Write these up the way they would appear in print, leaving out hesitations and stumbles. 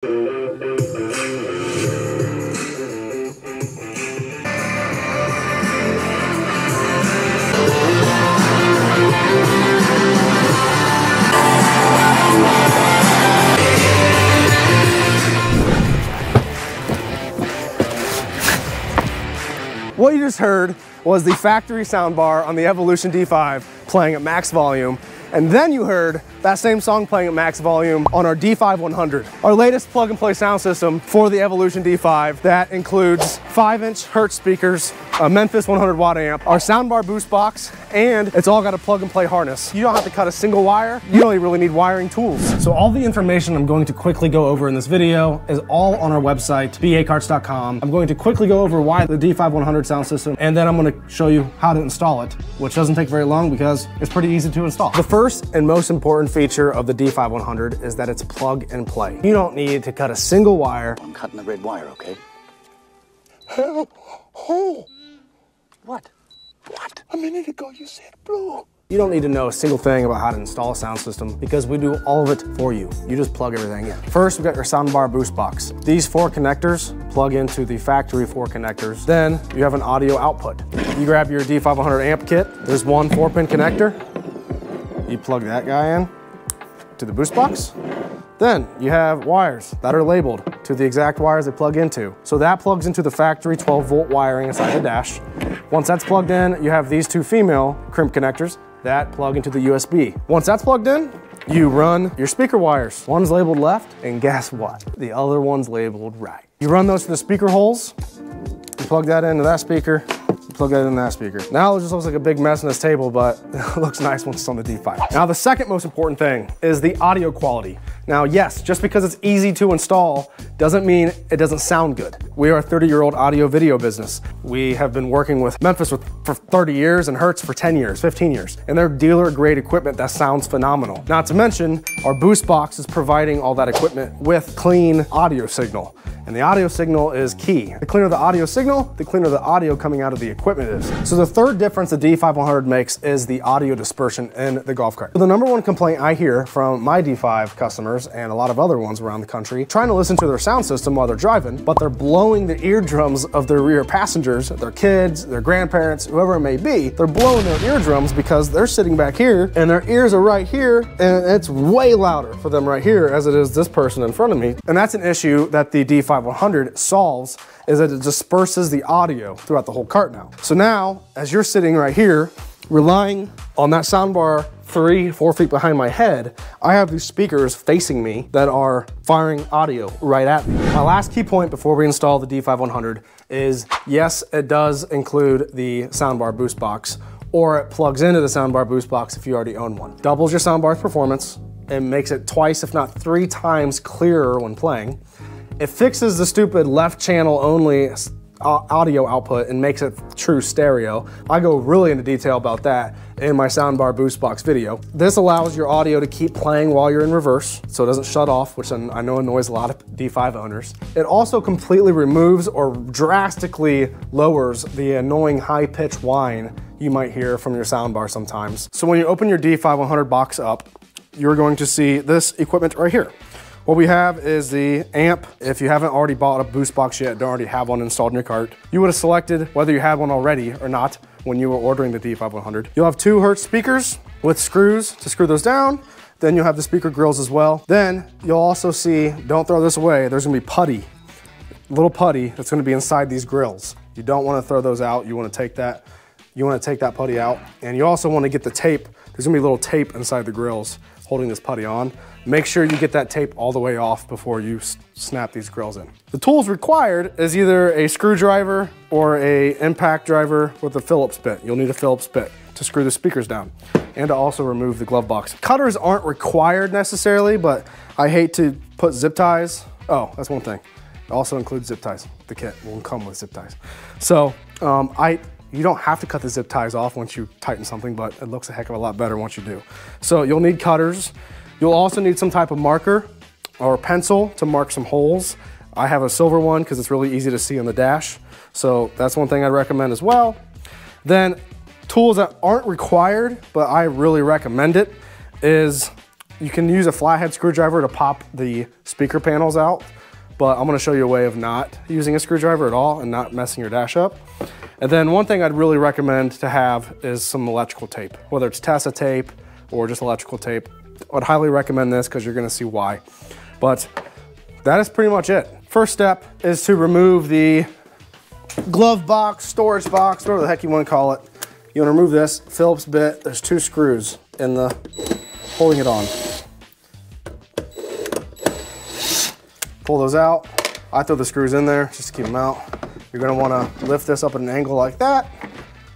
What you just heard was the factory soundbar on the Evolution D5 playing at max volume. And then you heard that same song playing at max volume on our D5100, our latest plug-and-play sound system for the Evolution D5 that includes 5-inch Hertz speakers, a Memphis 100 watt amp, our Soundbar BoostBox, and it's all got a plug-and-play harness. You don't have to cut a single wire. You don't really need wiring tools. So all the information I'm going to quickly go over in this video is all on our website, bacarts.com. I'm going to quickly go over why the D5100 sound system, and then I'm going to show you how to install it, which doesn't take very long because it's pretty easy to install. The first and most important feature of the D5100 is that it's plug and play. You don't need to cut a single wire. I'm cutting the red wire, okay? Oh. What? What? A minute ago you said blue. You don't need to know a single thing about how to install a sound system because we do all of it for you. You just plug everything in. First, we've got your Soundbar BoostBox. These 4 connectors plug into the factory 4 connectors. Then you have an audio output. You grab your D5100 amp kit. There's one 4-pin connector. You plug that guy in to the BoostBox. Then you have wires that are labeled to the exact wires they plug into. So that plugs into the factory 12-volt wiring inside the dash. Once that's plugged in, you have these 2 female crimp connectors that plug into the USB. Once that's plugged in, you run your speaker wires. One's labeled left, and guess what? The other one's labeled right. You run those to the speaker holes, you plug that into that speaker, plug that in that speaker. Now it just looks like a big mess on this table, but it looks nice once it's on the D5. Now the second most important thing is the audio quality. Now yes, just because it's easy to install doesn't mean it doesn't sound good. We are a 30-year-old audio video business. We have been working with Memphis for 30 years and Hertz for 10 years, 15 years. And they're dealer grade equipment that sounds phenomenal. Not to mention, our BoostBox is providing all that equipment with clean audio signal. And the audio signal is key. The cleaner the audio signal, the cleaner the audio coming out of the equipment is. So the third difference the D5100 makes is the audio dispersion in the golf cart. So the number one complaint I hear from my D5 customers and a lot of other ones around the country, trying to listen to their sound system while they're driving, but they're blowing the eardrums of their rear passengers, their kids, their grandparents, whoever it may be. They're blowing their eardrums because they're sitting back here and their ears are right here, and it's way louder for them right here as it is this person in front of me. And that's an issue that the D5100 solves, is that it disperses the audio throughout the whole cart now. So now, as you're sitting right here, relying on that soundbar 3-4 feet behind my head, I have these speakers facing me that are firing audio right at me. My last key point before we install the D5100 is, yes, it does include the Soundbar BoostBox, or it plugs into the Soundbar BoostBox if you already own one. Doubles your soundbar's performance and makes it twice, if not 3 times clearer when playing. It fixes the stupid left channel only audio output and makes it true stereo. I go really into detail about that in my Soundbar BoostBox video. This allows your audio to keep playing while you're in reverse, so it doesn't shut off, which I know annoys a lot of D5 owners. It also completely removes or drastically lowers the annoying high-pitched whine you might hear from your soundbar sometimes. So when you open your D5100 box up, you're going to see this equipment right here. What we have is the amp. If you haven't already bought a BoostBox yet, don't already have one installed in your cart, you would have selected whether you had one already or not when you were ordering the D5100. You'll have 2 Hertz speakers with screws to screw those down. Then you'll have the speaker grills as well. Then you'll also see, don't throw this away, there's gonna be putty, little putty that's gonna be inside these grills. You don't wanna throw those out. You wanna take that putty out. And you also wanna get the tape. There's gonna be a little tape inside the grills holding this putty on. Make sure you get that tape all the way off before you snap these grills in. The tools required is either a screwdriver or a impact driver with a Phillips bit. You'll need a Phillips bit to screw the speakers down and to also remove the glove box. Cutters aren't required necessarily, but I hate to put zip ties. Oh, that's one thing. It also includes zip ties. The kit will come with zip ties. So you don't have to cut the zip ties off once you tighten something, but it looks a heck of a lot better once you do. So you'll need cutters. You'll also need some type of marker or pencil to mark some holes. I have a silver one because it's really easy to see on the dash. So that's one thing I'd recommend as well. Then tools that aren't required, but I really recommend it, is You can use a flathead screwdriver to pop the speaker panels out, but I'm gonna show you a way of not using a screwdriver at all and not messing your dash up. And then one thing I'd really recommend to have is some electrical tape, whether it's Tessa tape or just electrical tape. I'd highly recommend this because you're gonna see why. But that is pretty much it. First step is to remove the glove box, storage box, whatever the heck you wanna call it. You wanna remove this Phillips bit. There's 2 screws in the holding it on. Pull those out. I throw the screws in there just to keep them out. You're gonna wanna lift this up at an angle like that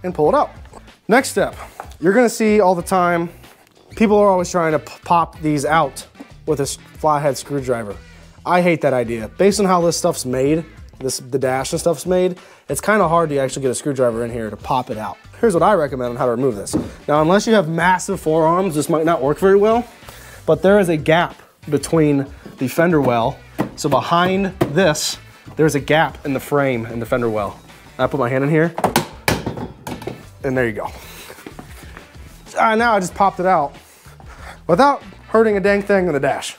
and pull it out. Next step, you're gonna see all the time, people are always trying to pop these out with a flathead screwdriver. I hate that idea. Based on how this stuff's made, the dash and stuff's made, it's kind of hard to actually get a screwdriver in here to pop it out. Here's what I recommend on how to remove this. Now, unless you have massive forearms, this might not work very well, but there is a gap between the fender well. So behind this, there's a gap in the frame in the fender well. I put my hand in here, and there you go. Now I just popped it out without hurting a dang thing on the dash.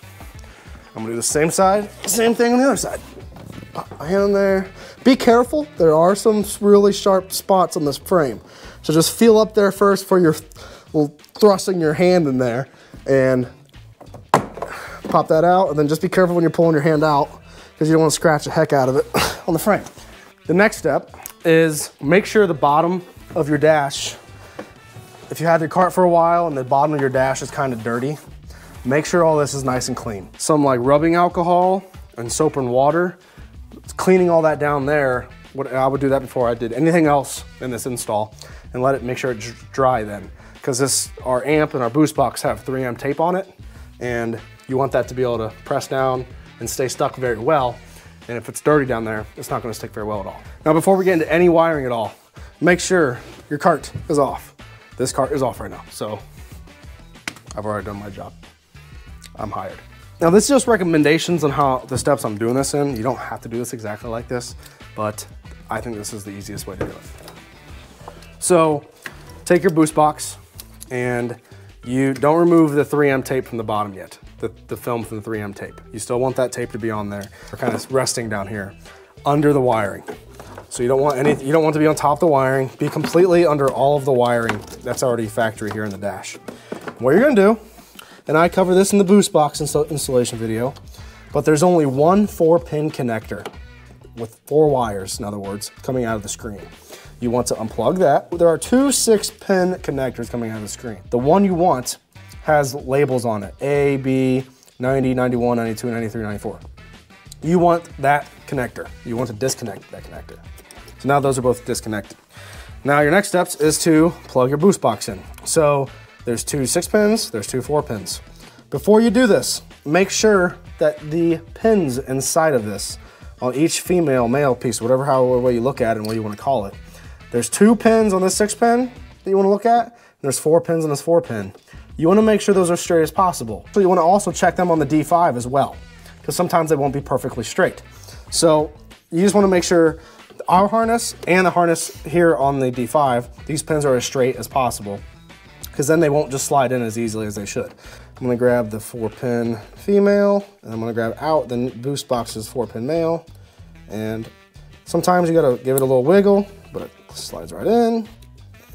I'm gonna do the same side, same thing on the other side. Pop my hand in there. Be careful, there are some really sharp spots on this frame. So just feel up there first for your thrusting your hand in there and pop that out, and then just be careful when you're pulling your hand out because you don't want to scratch the heck out of it on the frame. The next step is make sure the bottom of your dash, if you had your cart for a while and the bottom of your dash is kind of dirty, make sure all this is nice and clean. Some like rubbing alcohol and soap and water, cleaning all that down there. I would do that before I did anything else in this install and let it make sure it's dry then. Because our amp and our boost box have 3M tape on it, and you want that to be able to press down and stay stuck very well. And if it's dirty down there, it's not gonna stick very well at all. Now, before we get into any wiring at all, make sure your cart is off. This cart is off right now, so I've already done my job. I'm hired. Now, this is just recommendations on how the steps I'm doing this in. You don't have to do this exactly like this, but I think this is the easiest way to do it. So take your boost box, and you don't remove the 3M tape from the bottom yet, the film from the 3M tape. You still want that tape to be on there, or kind of resting down here under the wiring. So you don't want to be on top of the wiring. Be completely under all of the wiring that's already factory here in the dash. What you're gonna do, and I cover this in the boost box installation video, but there's only one 4-pin connector with 4 wires, in other words, coming out of the screen. You want to unplug that. There are 2 6-pin connectors coming out of the screen. The one you want has labels on it, A, B, 90, 91, 92, 93, 94. You want that connector. You want to disconnect that connector. So now those are both disconnected. Now your next steps is to plug your boost box in. So there's 2 6-pins, there's 2 4-pins. Before you do this, make sure that the pins inside of this, on each female, male piece, however way you look at it and what you want to call it, there's 2 pins on this 6-pin that you want to look at, and there's 4 pins on this 4-pin. You want to make sure those are straight as possible. So you want to also check them on the D5 as well, because sometimes they won't be perfectly straight. So you just want to make sure our harness and the harness here on the D5, these pins are as straight as possible, because then they won't just slide in as easily as they should. I'm gonna grab the 4-pin female, and I'm gonna grab out the boost box's 4-pin male, and sometimes you gotta give it a little wiggle, but it slides right in,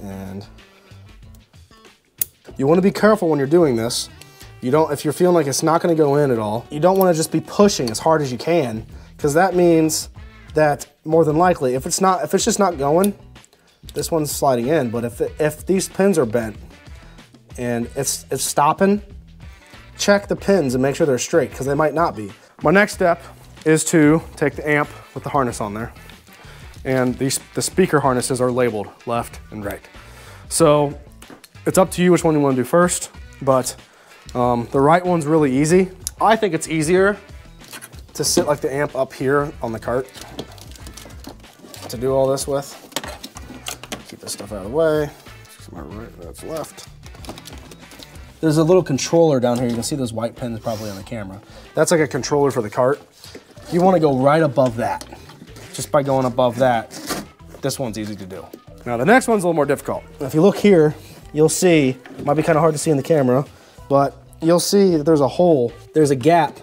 and you wanna be careful when you're doing this. If you're feeling like it's not gonna go in at all, you don't wanna just be pushing as hard as you can, because that means that more than likely, if it's just not going, this one's sliding in, but if these pins are bent and it's stopping, check the pins and make sure they're straight, because they might not be. My next step is to take the amp with the harness on there, and the speaker harnesses are labeled left and right. So it's up to you which one you want to do first, but the right one's really easy. I think it's easier to sit like the amp up here on the cart to do all this with. Keep this stuff out of the way. My right, that's left. There's a little controller down here. You can see those white pins probably on the camera. That's like a controller for the cart. You want to go right above that. Just by going above that, this one's easy to do. Now the next one's a little more difficult. If you look here, you'll see, it might be kind of hard to see in the camera, but you'll see that there's a hole. There's a gap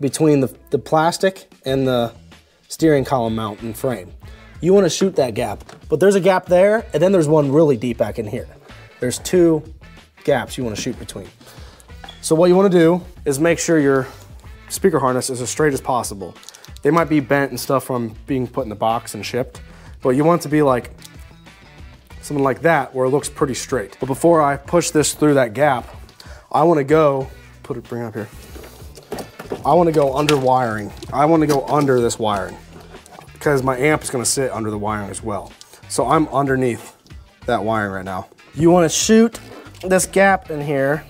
between the plastic and the steering column mount and frame. You want to shoot that gap, but there's a gap there, and then there's one really deep back in here. There's two gaps you want to shoot between. So what you want to do is make sure your speaker harness is as straight as possible. They might be bent and stuff from being put in the box and shipped, but you want it to be like something like that where it looks pretty straight. But before I push this through that gap, I want to go, bring it up here. I want to go under wiring. I want to go under this wiring because my amp is going to sit under the wiring as well. So I'm underneath that wiring right now. You want to shoot this gap in here.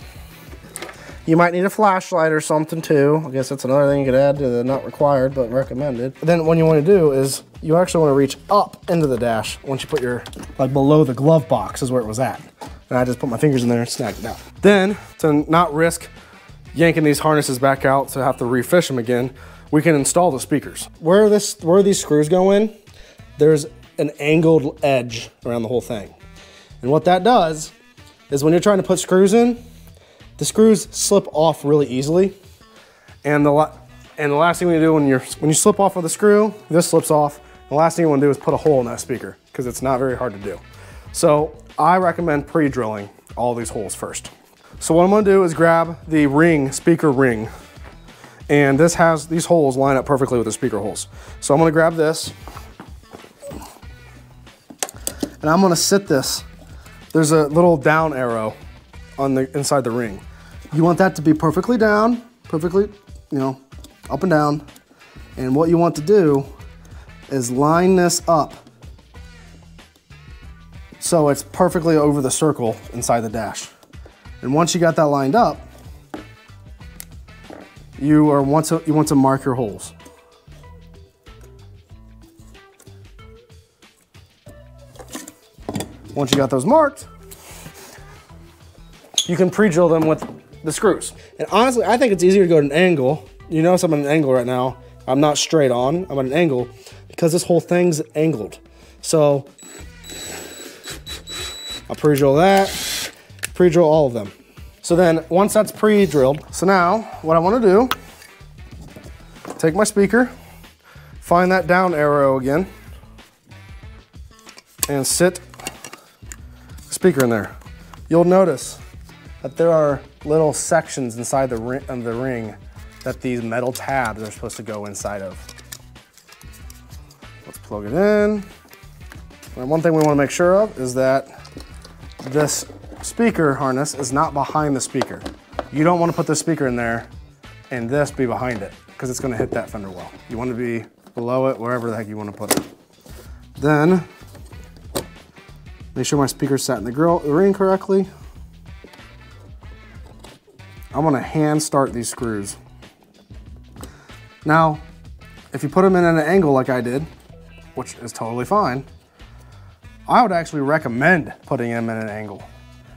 You might need a flashlight or something too. I guess that's another thing you could add to the not required but recommended. But then what you want to do is you actually want to reach up into the dash once you put your, like below the glove box is where it was at. And I just put my fingers in there and snagged it down. Then to not risk yanking these harnesses back out to have to refish them again, we can install the speakers. Where these screws go in, there's an angled edge around the whole thing. And what that does is when you're trying to put screws in, the screws slip off really easily. And the last thing you do when you slip off with a screw, this slips off. The last thing you want to do is put a hole in that speaker because it's not very hard to do. So I recommend pre-drilling all these holes first. So what I'm going to do is grab the ring, speaker ring, and this has these holes line up perfectly with the speaker holes. So I'm going to grab this and I'm going to sit this. There's a little down arrow on the inside the ring. You want that to be perfectly down, perfectly, up and down. And what you want to do is line this up so it's perfectly over the circle inside the dash. And once you got that lined up, you want to mark your holes. Once you got those marked, you can pre-drill them with the screws. And honestly, I think it's easier to go at an angle. You notice I'm at an angle right now. I'm not straight on, I'm at an angle because this whole thing's angled. So I'll pre-drill that, pre-drill all of them. So then once that's pre-drilled, so now what I want to do, take my speaker, find that down arrow again, and sit the speaker in there. You'll notice that there are little sections inside the ring that these metal tabs are supposed to go inside of. Let's plug it in. And one thing we want to make sure of is that this speaker harness is not behind the speaker. You don't want to put the speaker in there and this be behind it because it's going to hit that fender well. You want to be below it, wherever the heck you want to put it. Then make sure my speaker's sat in the ring correctly. I'm going to hand start these screws. Now, if you put them in an angle like I did, which is totally fine, I would actually recommend putting them in an angle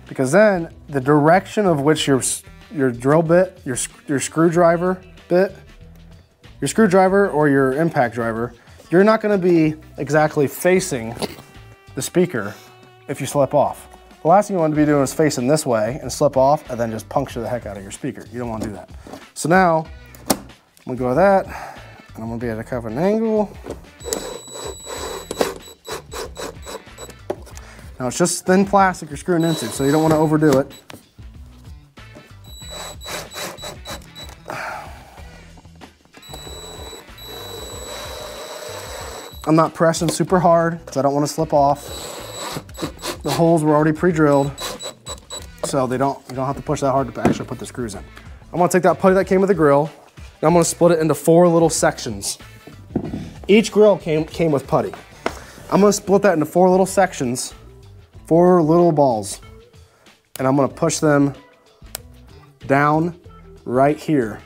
because then the direction of which your drill bit, your screwdriver bit, your screwdriver or your impact driver, you're not going to be exactly facing the speaker if you slip off. The last thing you want to be doing is facing this way and slip off and then just puncture the heck out of your speaker. You don't want to do that. So now I'm going to go with that and I'm going to be at a kind of an angle. Now it's just thin plastic you're screwing into, so you don't want to overdo it. I'm not pressing super hard because I don't want to slip off. The holes were already pre-drilled, so you don't have to push that hard to actually put the screws in. I'm gonna take that putty that came with the grill, and I'm gonna split it into 4 little sections. Each grill came with putty. I'm gonna split that into 4 little sections, 4 little balls, and I'm gonna push them down right here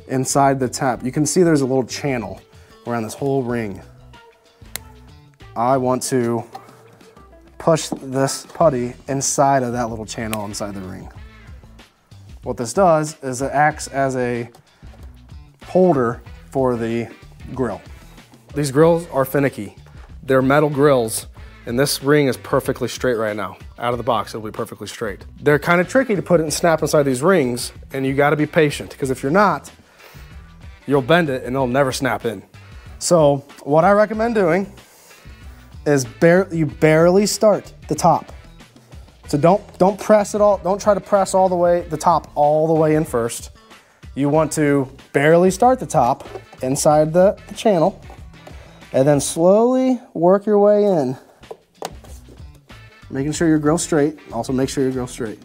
inside the tap. You can see there's a little channel around this whole ring. I want to push this putty inside of that little channel inside the ring. What this does is it acts as a holder for the grill. These grills are finicky. They're metal grills, and this ring is perfectly straight right now. out of the box, it'll be perfectly straight. They're kind of tricky to put it and snap inside these rings, and you gotta be patient, because if you're not, you'll bend it and it'll never snap in. So what I recommend doing is you barely start the top. So don't press it all, don't try to press all the way, the top all the way in first. You want to barely start the top inside the channel, and then slowly work your way in. Making sure your grill's straight. Also make sure your grill's straight.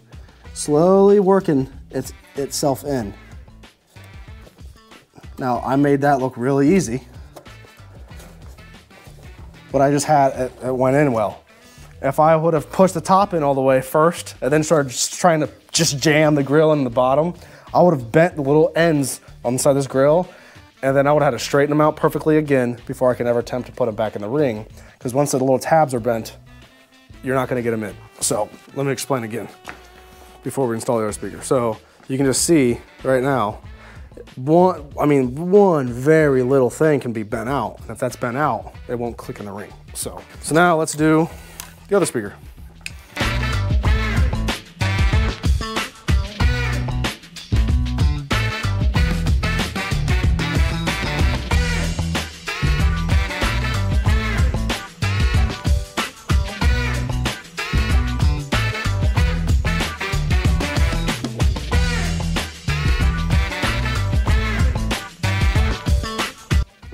Slowly working itself in. Now, I made that look really easy, but I just had, it went in well. If I would have pushed the top in all the way first and then started just trying to just jam the grill in the bottom, I would have bent the little ends on the side of this grill, and then I would have had to straighten them out perfectly again before I could ever attempt to put them back in the ring. Because once the little tabs are bent, you're not gonna get them in. So let me explain again before we install the other speaker. So you can just see right now, one very little thing can be bent out. And if that's bent out, it won't click in the ring. So now let's do the other speaker.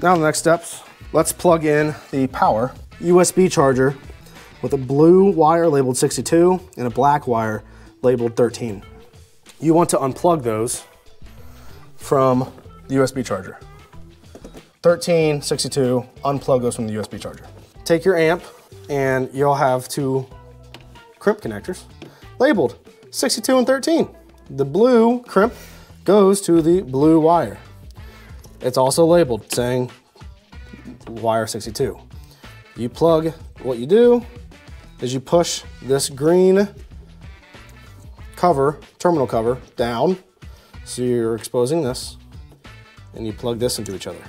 Now the next steps, let's plug in the power USB charger with a blue wire labeled 62 and a black wire labeled 13. You want to unplug those from the USB charger. 13, 62, unplug those from the USB charger. Take your amp and you'll have two crimp connectors labeled 62 and 13. The blue crimp goes to the blue wire. It's also labeled saying wire 62. You plug, what you do is you push this green cover, terminal cover, down, so you're exposing this, and you plug this into each other.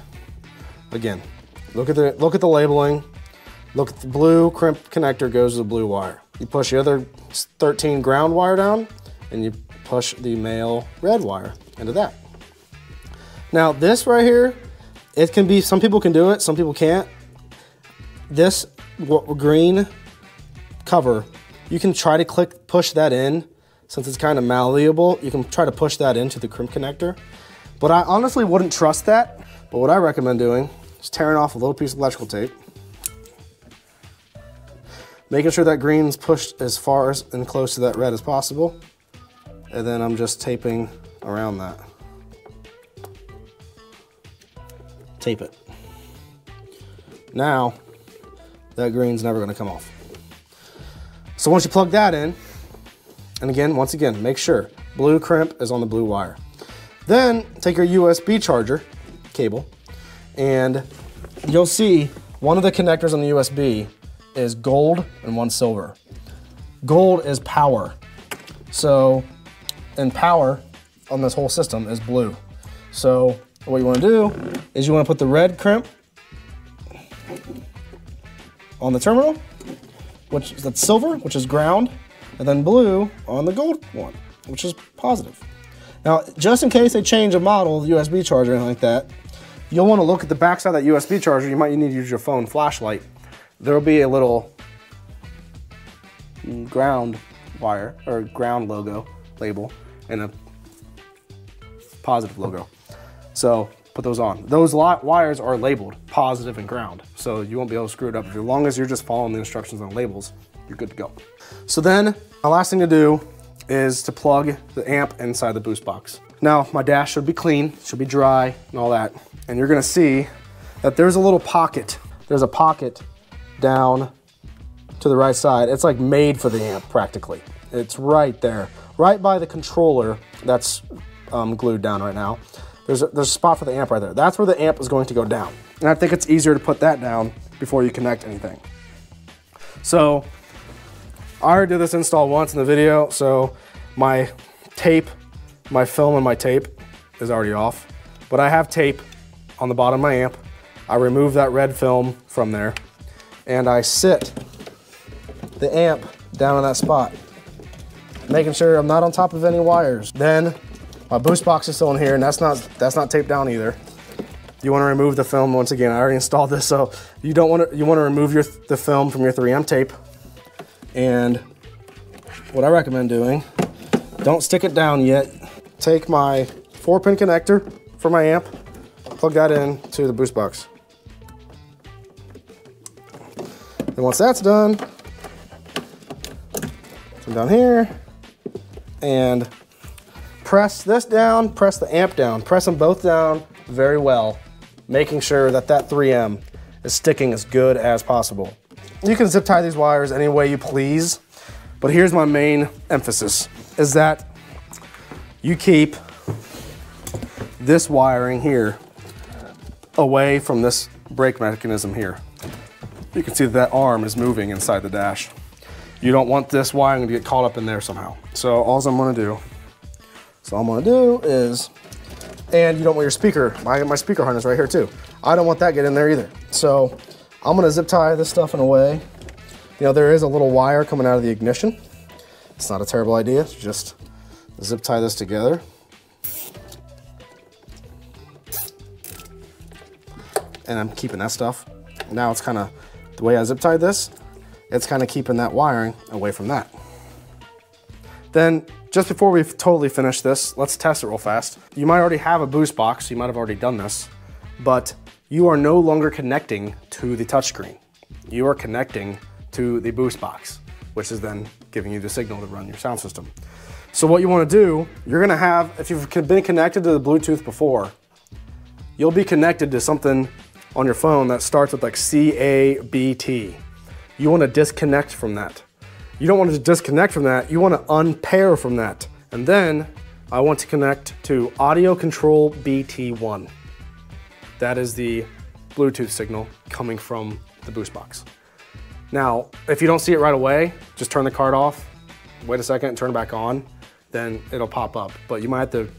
Again, look at the labeling, look at the blue crimp connector goes to the blue wire. You push the other 13 ground wire down, and you push the male red wire into that. Now this right here, it can be, some people can do it, some people can't. This green cover, you can try to push that in, since it's kind of malleable, you can try to push that into the crimp connector. But I honestly wouldn't trust that. But what I recommend doing is tearing off a little piece of electrical tape, making sure that green's pushed as far and close to that red as possible. And then I'm just taping around that. Tape it. Now, that green's never gonna come off. So once you plug that in, and again, once again, make sure blue crimp is on the blue wire. Then take your USB charger cable, and you'll see one of the connectors on the USB is gold and one silver. Gold is power. So, and power on this whole system is blue. So what you want to do is you want to put the red crimp on the terminal, that's silver, which is ground, and then blue on the gold one, which is positive. Now, just in case they change a model of the USB charger or anything like that, you'll want to look at the backside of that USB charger. You might need to use your phone flashlight. There'll be a little ground wire or ground logo label and a positive logo. So put those on. Those wires are labeled positive and ground, so you won't be able to screw it up. As long as you're just following the instructions on the labels, you're good to go. So then, the last thing to do is to plug the amp inside the boost box. Now, my dash should be clean, should be dry, and all that. And you're gonna see that there's a little pocket. There's a pocket down to the right side. It's like made for the amp, practically. It's right there, right by the controller that's glued down right now. There's a spot for the amp right there. That's where the amp is going to go down. And I think it's easier to put that down before you connect anything. So, I already did this install once in the video, so my tape, my film and my tape is already off. But I have tape on the bottom of my amp. I remove that red film from there, and I sit the amp down in that spot. Making sure I'm not on top of any wires. Then my boost box is still in here, and that's not taped down either. You want to remove the film. Once again, I already installed this, so you want to remove the film from your 3M tape. And what I recommend doing, don't stick it down yet. Take my 4-pin connector for my amp, plug that in to the boost box. And once that's done, come down here and press this down, press the amp down, press them both down very well, making sure that 3M is sticking as good as possible. You can zip tie these wires any way you please, but here's my main emphasis, is that you keep this wiring here away from this brake mechanism here. You can see that arm is moving inside the dash. You don't want this wiring to get caught up in there somehow. So all I'm gonna do is, and you don't want your speaker, my speaker harness right here too. I don't want that get in there either. So I'm gonna zip tie this stuff in a way. You know, there is a little wire coming out of the ignition. It's not a terrible idea, just zip tie this together. And I'm keeping that stuff. Now it's kind of, the way I zip tied this, it's kind of keeping that wiring away from that. Then, just before we've totally finished this, let's test it real fast. You might already have a boost box, you might have already done this, but you are no longer connecting to the touchscreen. You are connecting to the boost box, which is then giving you the signal to run your sound system. So what you want to do, you're going to have, if you've been connected to the Bluetooth before, you'll be connected to something on your phone that starts with like CABT. You want to disconnect from that. You don't want to disconnect from that, you want to unpair from that. And then I want to connect to Audio Control BT1. That is the Bluetooth signal coming from the boost box. Now, if you don't see it right away, just turn the card off, wait a second, and turn it back on, then it'll pop up. But you might have to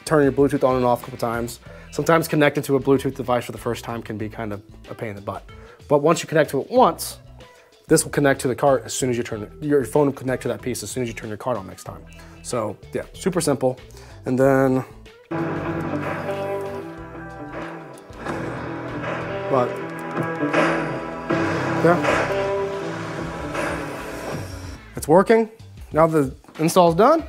turn your Bluetooth on and off a couple times. Sometimes connecting to a Bluetooth device for the first time can be kind of a pain in the butt. But once you connect to it once, this will connect to the card as soon as you turn it. Your phone will connect to that piece as soon as you turn your card on next time. So yeah, super simple. And then, but yeah, it's working. Now the install's done.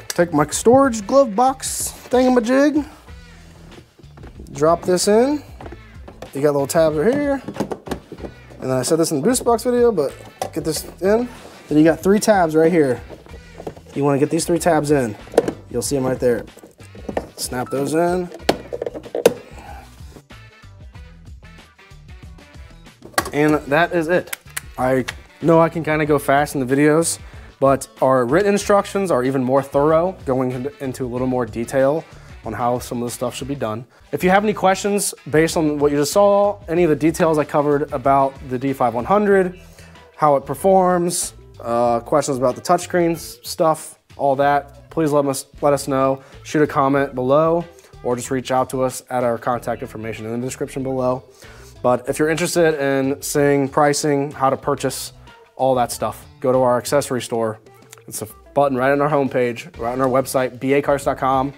Take my storage glove box thingamajig, drop this in. You got little tabs right here. And I said this in the boost box video, but get this in. Then you got 3 tabs right here. You want to get these 3 tabs in. You'll see them right there. Snap those in. And that is it. I know I can kind of go fast in the videos, but our written instructions are even more thorough, going into a little more detail on how some of this stuff should be done. If you have any questions based on what you just saw, any of the details I covered about the D5100, how it performs, questions about the touchscreen stuff, all that, please let us know. Shoot a comment below or just reach out to us at our contact information in the description below. But if you're interested in seeing pricing, how to purchase, all that stuff, go to our accessory store. It's a button right on our homepage, right on our website, bacars.com.